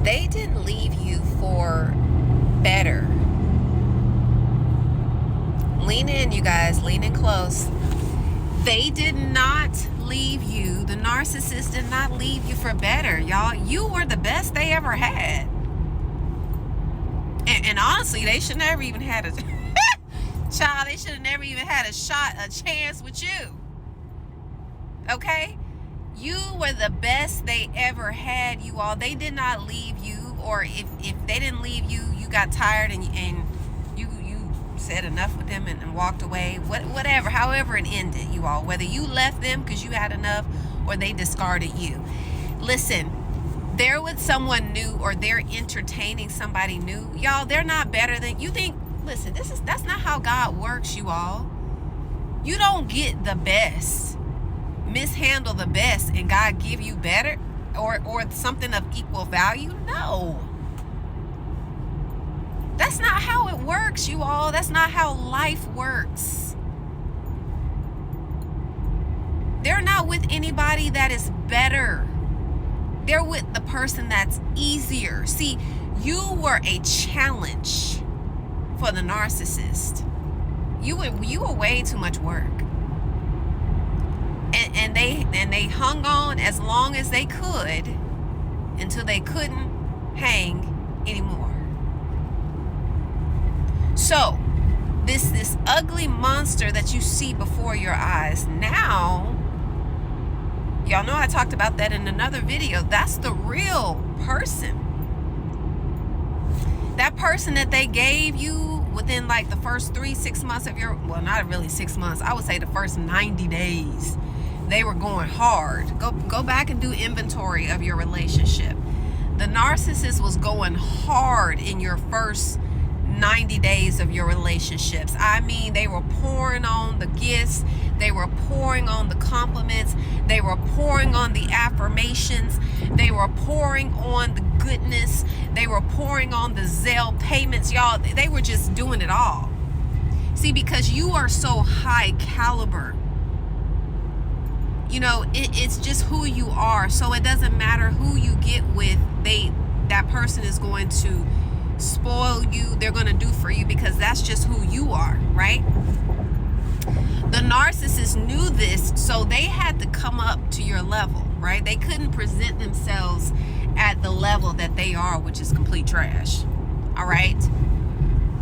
They didn't leave you for better. Lean in, you guys. Lean in close. They did not leave you. The narcissist did not leave you for better, y'all. You were the best they ever had. And honestly, they should never even had a child. They should have never even had a chance with you. Okay? You were the best they ever had, you all. They did not leave you, or if they didn't leave you, you got tired and you said enough with them and walked away. Whatever, however it ended, you all. Whether you left them because you had enough or they discarded you. Listen, they're with someone new or they're entertaining somebody new. Y'all, they're not better than you think. Listen, that's not how God works, you all. You don't get the best, mishandle the best, and God give you better or something of equal value. No. That's not how it works, you all. That's not how life works. They're not with anybody that is better. They're with the person that's easier. See, you were a challenge for the narcissist. You were way too much work. And they hung on as long as they could until they couldn't hang anymore. So, this ugly monster that you see before your eyes now, y'all know I talked about that in another video. That's the real person. That person that they gave you within like the first 3-6 months of your, well, not really 6 months, I would say the first 90 days, they were going hard. Go back and do inventory of your relationship. The narcissist was going hard in your first 90 days of your relationships. I mean, they were pouring on the gifts, they were pouring on the compliments, they were pouring on the affirmations, they were pouring on the goodness, they were pouring on the Zelle payments. Y'all, they were just doing it all. See, because you are so high caliber, you know, it's just who you are. So it doesn't matter who you get with, that person is going to spoil you, they're going to do for you, because that's just who you are, right? The narcissist knew this, so they had to come up to your level, right? They couldn't present themselves at the level that they are, which is complete trash. All right?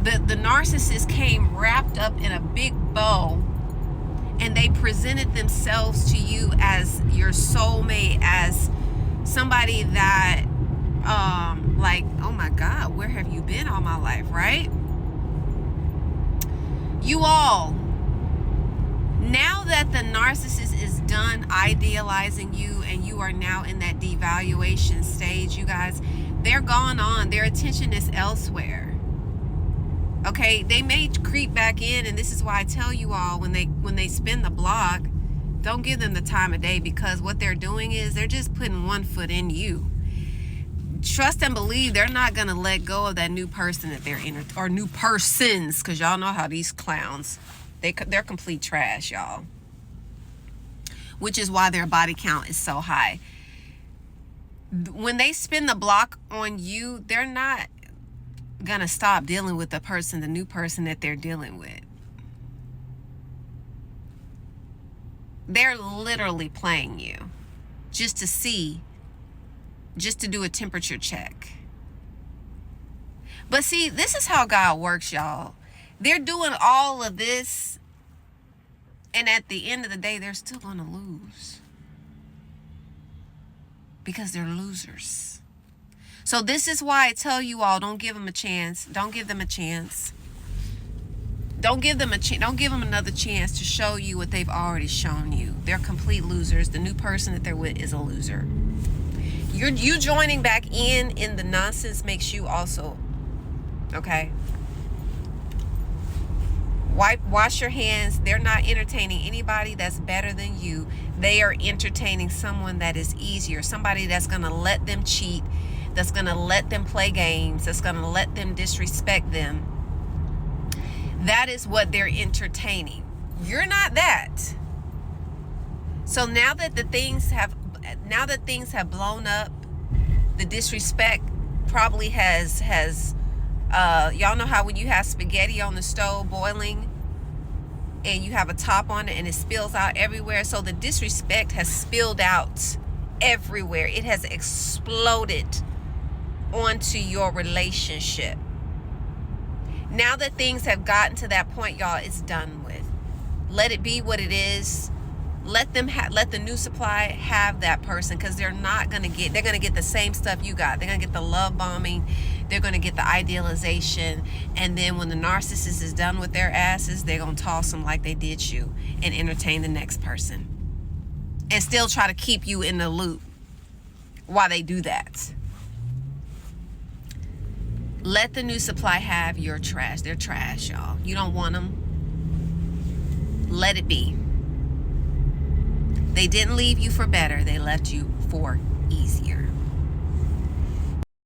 The narcissist came wrapped up in a big bow, and they presented themselves to you as your soulmate, as somebody that like, oh my God, where have you been all my life, right? You all, now that the narcissist is done idealizing you and you are now in that devaluation stage, you guys, they're gone on. Their attention is elsewhere. Okay, they may creep back in, and this is why I tell you all, when they spin the block, don't give them the time of day, because what they're doing is they're just putting one foot in you. Trust and believe they're not going to let go of that new person that they're in, or new persons, because y'all know how these clowns, they're complete trash, y'all. Which is why their body count is so high. When they spin the block on you, they're not going to stop dealing with the new person that they're dealing with. They're literally playing you just to do a temperature check. But see, this is how God works, y'all. They're doing all of this, and at the end of the day, they're still going to lose, because they're losers. So this is why I tell you all, don't give them a chance. Don't give them a chance. Don't give them another chance to show you what they've already shown you. They're complete losers. The new person that they're with is a loser. You joining back in the nonsense makes you also, okay? Wash your hands. They're not entertaining anybody that's better than you. They are entertaining someone that is easier, somebody that's going to let them cheat, that's going to let them play games, that's going to let them disrespect them. That is what they're entertaining. You're not that. So now that things have blown up, the disrespect probably has y'all know how when you have spaghetti on the stove boiling and you have a top on it and it spills out everywhere? So the disrespect has spilled out everywhere. It has exploded onto your relationship. Now that things have gotten to that point, y'all, it's done with. Let it be what it is. Let the new supply have that person, because they're gonna get the same stuff you got. They're gonna get the love bombing, they're gonna get the idealization, and then when the narcissist is done with their asses, they're gonna toss them like they did you and entertain the next person and still try to keep you in the loop while they do that. Let the new supply have your trash. They're trash, y'all. You don't want them. Let it be. They didn't leave you for better. They left you for easier.